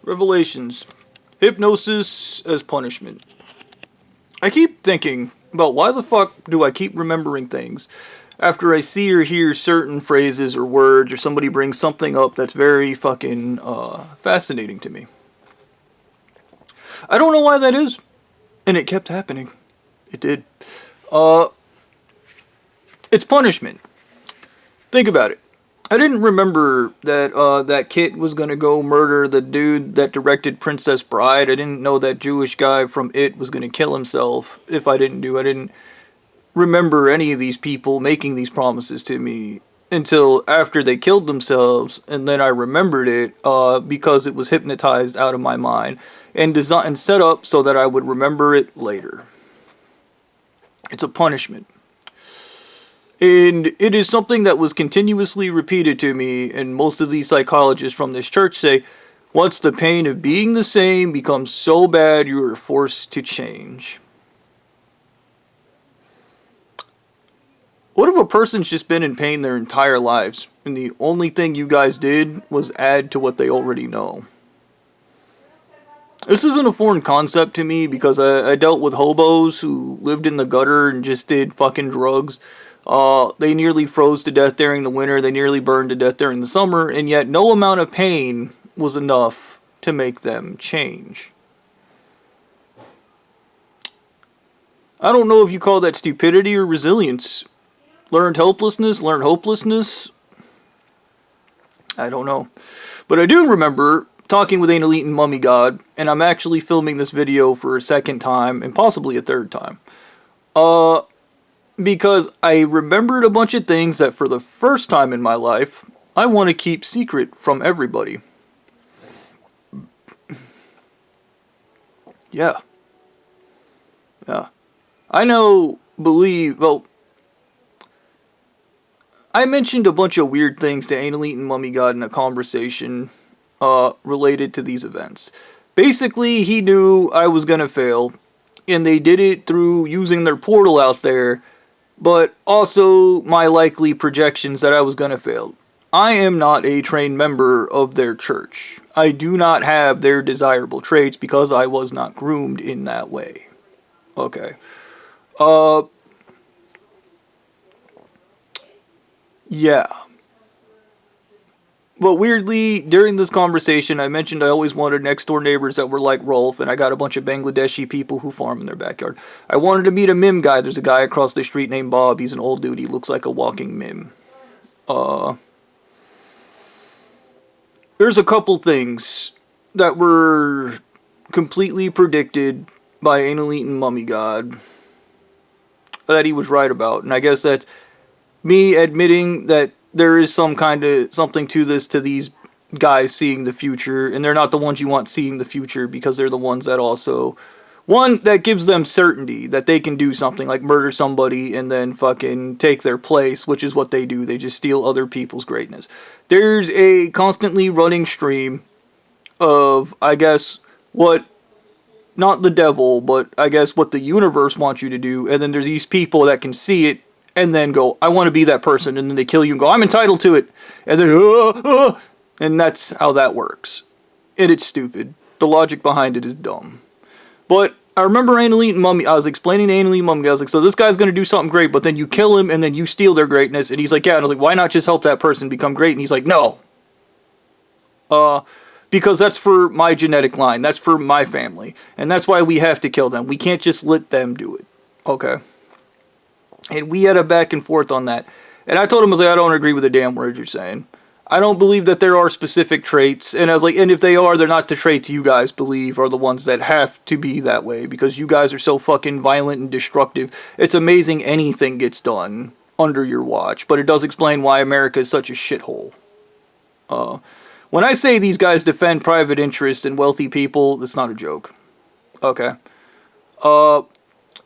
Revelations. Hypnosis as punishment. I keep thinking about why the fuck do I keep remembering things after I see or hear certain phrases or words or somebody brings something up that's very fucking fascinating to me. I don't know why that is. And it kept happening. It did. Uh, it's punishment. Think about it. I didn't remember that that kid was gonna go murder the dude that directed Princess Bride. I didn't know that Jewish guy from It was gonna kill himself. I didn't remember any of these people making these promises to me until after they killed themselves, and then I remembered it because it was hypnotized out of my mind and designed and set up so that I would remember it later. It's a punishment. And it is something that was continuously repeated to me, and most of these psychologists from this church say, once the pain of being the same becomes so bad, you are forced to change. What if a person's just been in pain their entire lives, and the only thing you guys did was add to what they already know? This isn't a foreign concept to me because I dealt with hobos who lived in the gutter and just did fucking drugs. They nearly froze to death during the winter, they nearly burned to death during the summer, and yet no amount of pain was enough to make them change. I don't know if you call that stupidity or resilience. Learned helplessness, learned hopelessness. I don't know. But I do remember talking with Anal Eaten Mummy God, and I'm actually filming this video for a second time, and possibly a third time. Because I remembered a bunch of things that for the first time in my life, I want to keep secret from everybody. Yeah. I mentioned a bunch of weird things to Anal Eaten Mummy God in a conversation related to these events. Basically, he knew I was gonna fail, and they did it through using their portal out there, but also my likely projections that I was gonna fail. I am not a trained member of their church. I do not have their desirable traits because I was not groomed in that way. Okay. Yeah. But weirdly, during this conversation, I mentioned I always wanted next door neighbors that were like Rolf, and I got a bunch of Bangladeshi people who farm in their backyard. I wanted to meet a mim guy. There's a guy across the street named Bob. He's an old dude. He looks like a walking mim. There's a couple things that were completely predicted by Anal Eaten Mummy God that he was right about, and I guess that's me admitting that there is some kind of something to this, to these guys seeing the future, and they're not the ones you want seeing the future because they're the ones that also, one, that gives them certainty that they can do something like murder somebody and then fucking take their place, which is what they do. They just steal other people's greatness. There's a constantly running stream of, I guess, what, not the devil, but I guess what the universe wants you to do, and then there's these people that can see it and then go, I want to be that person, and then they kill you and go, I'm entitled to it, and then, and that's how that works. And it's stupid. The logic behind it is dumb. But I remember Anal Eaten Mummy, I was explaining to Anal Eaten Mummy, I was like, so this guy's going to do something great, but then you kill him, and then you steal their greatness, and he's like, yeah, and I was like, why not just help that person become great? And he's like, no. Because that's for my genetic line, that's for my family, and that's why we have to kill them. We can't just let them do it. Okay. And we had a back and forth on that. And I told him, I was like, I don't agree with the damn words you're saying. I don't believe that there are specific traits. And I was like, and if they are, they're not the traits you guys believe are the ones that have to be that way. Because you guys are so fucking violent and destructive. It's amazing anything gets done under your watch. But it does explain why America is such a shithole. When I say these guys defend private interest and wealthy people, that's not a joke. Okay.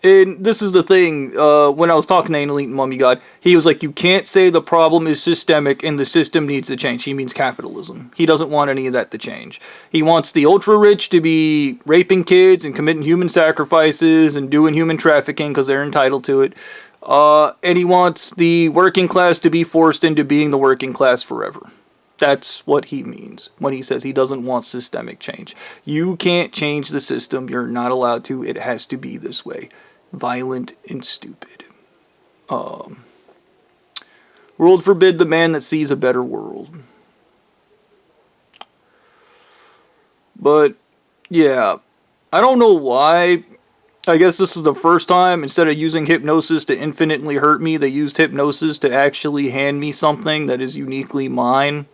And this is the thing, when I was talking to Anal Eaten Mummy God, he was like, you can't say the problem is systemic and the system needs to change. He means capitalism. He doesn't want any of that to change. He wants the ultra-rich to be raping kids and committing human sacrifices and doing human trafficking because they're entitled to it. And he wants the working class to be forced into being the working class forever. That's what he means when he says he doesn't want systemic change. You can't change the system. You're not allowed to. It has to be this way. Violent and stupid. World forbid the man that sees a better world. But, yeah. I don't know why. I guess this is the first time, instead of using hypnosis to infinitely hurt me, they used hypnosis to actually hand me something that is uniquely mine.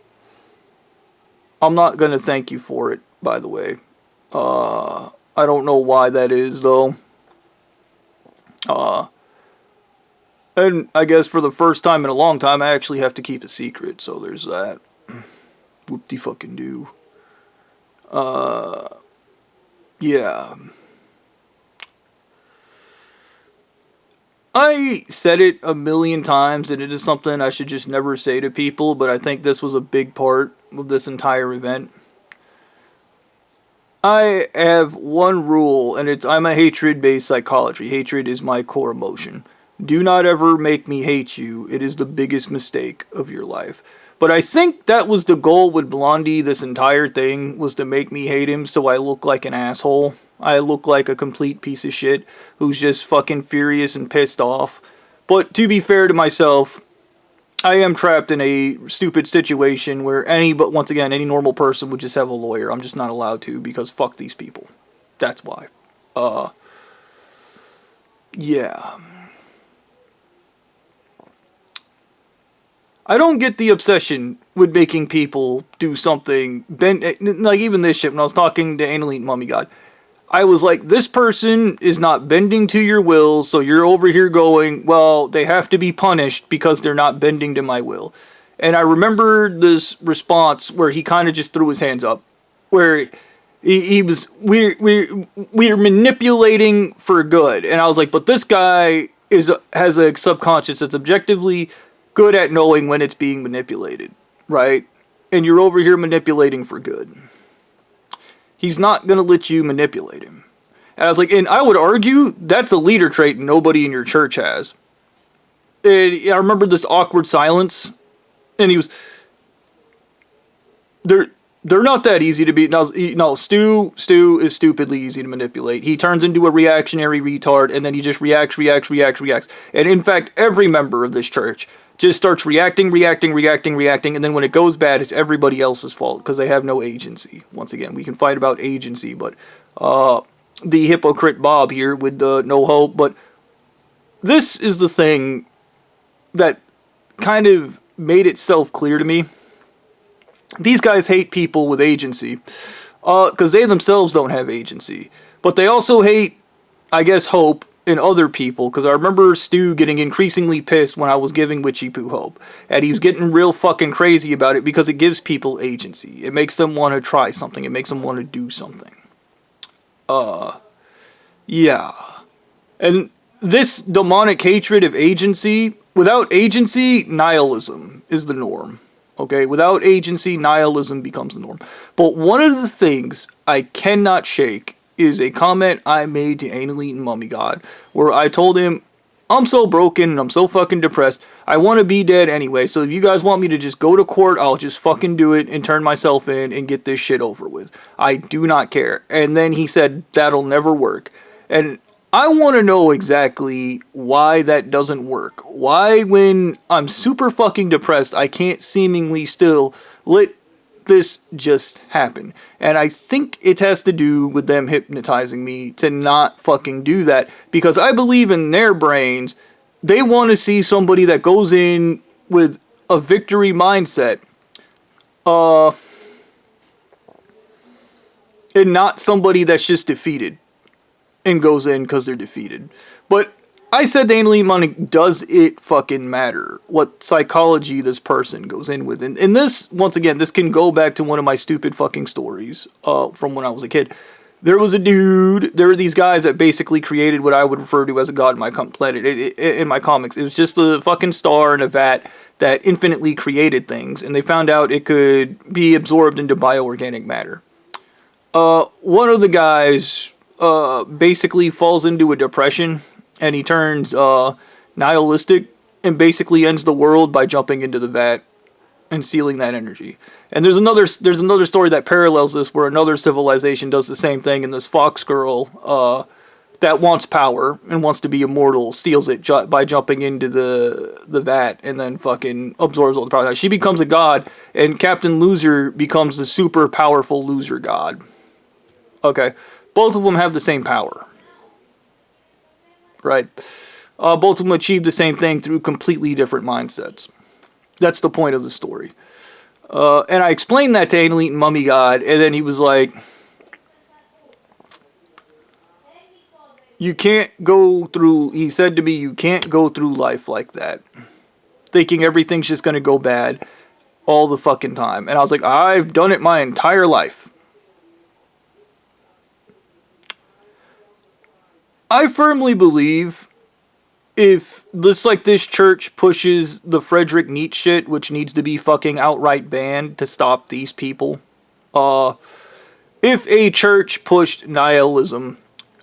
I'm not going to thank you for it, by the way. I don't know why that is, though. And I guess for the first time in a long time, I actually have to keep a secret, so there's that. Whoop-de-fucking-do. Yeah. I said it a million times, and it is something I should just never say to people, but I think this was a big part of this entire event. I have one rule, and I'm a hatred-based psychology. Hatred is my core emotion. Do not ever make me hate you. It is the biggest mistake of your life. But I think that was the goal with Blondie, this entire thing, was to make me hate him so I look like an asshole. I look like a complete piece of shit who's just fucking furious and pissed off. But to be fair to myself, I am trapped in a stupid situation where any normal person would just have a lawyer. I'm just not allowed to because fuck these people. That's why. Yeah. I don't get the obsession with making people do something. Like even this shit, when I was talking to Annalite Mummy God, I was like, this person is not bending to your will, so you're over here going, well, they have to be punished because they're not bending to my will. And I remember this response where he kind of just threw his hands up, where he was, we're manipulating for good. And I was like, but this guy has a subconscious that's objectively good at knowing when it's being manipulated, right? And you're over here manipulating for good. He's not going to let you manipulate him. And I was like, and I would argue that's a leader trait nobody in your church has. And I remember this awkward silence, and he was, they're not that easy to beat. No, Stu is stupidly easy to manipulate. He turns into a reactionary retard, and then he just reacts. And in fact, every member of this church just starts reacting, and then when it goes bad, it's everybody else's fault, because they have no agency. Once again, we can fight about agency, but the hypocrite Bob here with the no hope, but this is the thing that kind of made itself clear to me. These guys hate people with agency, because they themselves don't have agency, but they also hate, I guess, hope in other people, because I remember Stu getting increasingly pissed when I was giving Witchy Poo hope, and he was getting real fucking crazy about it because it gives people agency. It makes them want to try something. It makes them want to do something. Yeah. And this demonic hatred of agency, without agency, nihilism is the norm. Okay? Without agency, nihilism becomes the norm. But one of the things I cannot shake is a comment I made to Annalite and Mummy God, where I told him, I'm so broken and I'm so fucking depressed, I want to be dead anyway, so if you guys want me to just go to court, I'll just fucking do it and turn myself in and get this shit over with. I do not care. And then he said, that'll never work. And I want to know exactly why that doesn't work. Why, when I'm super fucking depressed, I can't seemingly still let this just happen. And I think it has to do with them hypnotizing me to not fucking do that, because I believe in their brains they want to see somebody that goes in with a victory mindset, and not somebody that's just defeated and goes in because they're defeated. But I said to Annalite Money, does it fucking matter what psychology this person goes in with? And this, once again, this can go back to one of my stupid fucking stories from when I was a kid. There was a dude, there were these guys that basically created what I would refer to as a god in my planet. In my comics, it was just a fucking star in a vat that infinitely created things, and they found out it could be absorbed into bioorganic matter. One of the guys basically falls into a depression, and he turns nihilistic and basically ends the world by jumping into the vat and sealing that energy. And there's another story that parallels this, where another civilization does the same thing, and this fox girl that wants power and wants to be immortal steals it by jumping into the vat and then fucking absorbs all the power. She becomes a god, and Captain Loser becomes the super powerful loser god. Okay, both of them have the same power, right? Both of them achieve the same thing through completely different mindsets. That's the point of the story. And I explained that to Anal Eaten Mummy God, and then he was like, you can't go through, he said to me, you can't go through life like that, thinking everything's just going to go bad all the fucking time. And I was like, I've done it my entire life. I firmly believe if this church pushes the Frederick Nietzsche shit, which needs to be fucking outright banned to stop these people, if a church pushed nihilism,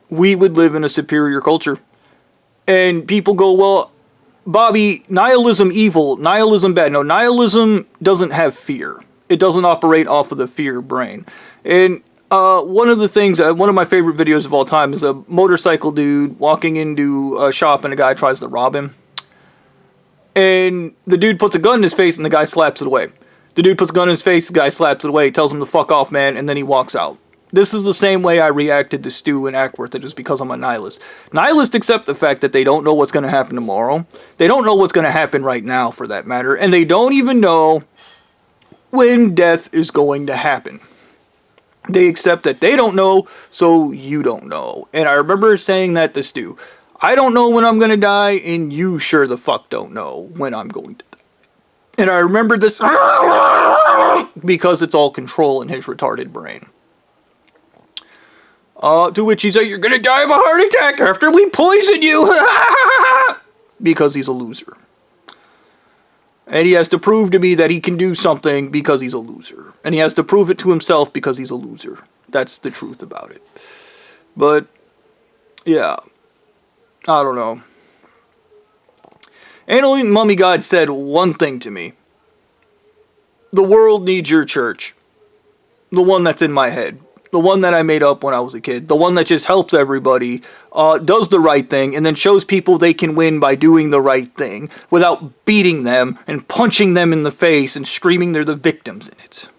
we would live in a superior culture. And people go, well, Bobby, nihilism evil, nihilism bad. No, nihilism doesn't have fear. It doesn't operate off of the fear brain. And one of the things, one of my favorite videos of all time is a motorcycle dude walking into a shop and a guy tries to rob him. And the dude puts a gun in his face and the guy slaps it away. The dude puts a gun in his face, the guy slaps it away, tells him to fuck off, man, and then he walks out. This is the same way I reacted to Stu and Ackworth, and just because I'm a nihilist. Nihilists accept the fact that they don't know what's going to happen tomorrow. They don't know what's going to happen right now, for that matter. And they don't even know when death is going to happen. They accept that they don't know, so you don't know. And I remember saying that to Stu. I don't know when I'm going to die, and you sure the fuck don't know when I'm going to die. And I remember this because it's all control in his retarded brain. To which he said, you're going to die of a heart attack after we poison you. Because he's a loser. And he has to prove to me that he can do something because he's a loser. And he has to prove it to himself because he's a loser. That's the truth about it. But, yeah. I don't know. Anal Eaten Mummy God said one thing to me. The world needs your church. The one that's in my head. The one that I made up when I was a kid. The one that just helps everybody, does the right thing, and then shows people they can win by doing the right thing without beating them and punching them in the face and screaming they're the victims in it.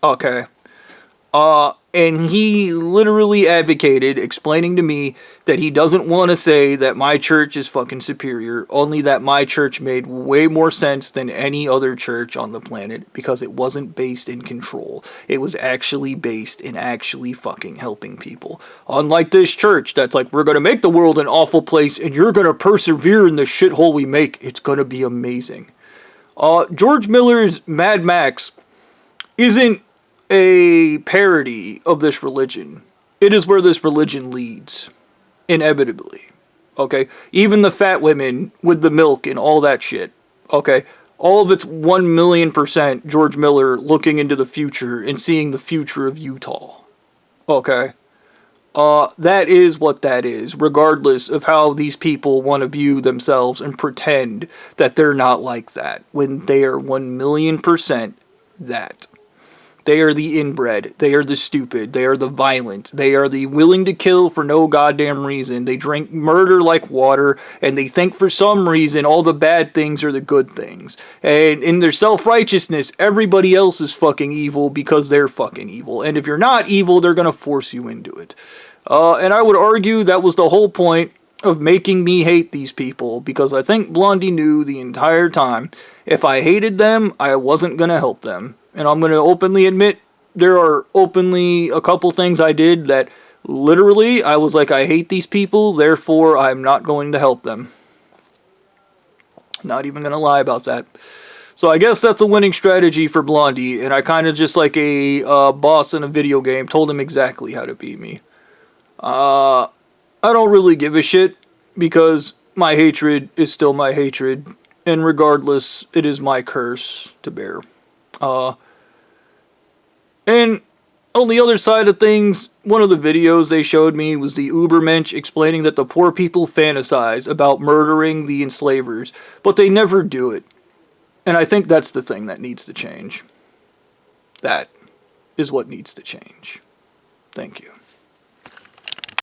Okay. And he literally advocated, explaining to me that he doesn't want to say that my church is fucking superior, only that my church made way more sense than any other church on the planet because it wasn't based in control. It was actually based in actually fucking helping people. Unlike this church that's like, we're going to make the world an awful place and you're going to persevere in the shithole we make. It's going to be amazing. George Miller's Mad Max isn't a parody of this religion. It is where this religion leads, inevitably. Okay? Even the fat women with the milk and all that shit. Okay? All of it's 1,000,000% George Miller looking into the future and seeing the future of Utah. Okay? That is what that is, regardless of how these people want to view themselves and pretend that they're not like that, when they are 1,000,000% that. They are the inbred. They are the stupid. They are the violent. They are the willing to kill for no goddamn reason. They drink murder like water, and they think for some reason all the bad things are the good things. And in their self-righteousness, everybody else is fucking evil because they're fucking evil. And if you're not evil, they're gonna force you into it. And I would argue that was the whole point of making me hate these people, because I think Blondie knew the entire time if I hated them, I wasn't gonna help them. And I'm going to openly admit, there are openly a couple things I did that literally I was like, I hate these people, therefore I'm not going to help them. Not even going to lie about that. So I guess that's a winning strategy for Blondie, and I kind of just like a boss in a video game told him exactly how to beat me. I don't really give a shit, because my hatred is still my hatred, and regardless, it is my curse to bear. And on the other side of things, one of the videos they showed me was the Ubermensch explaining that the poor people fantasize about murdering the enslavers, but they never do it. And I think that's the thing that needs to change. That is what needs to change. Thank you.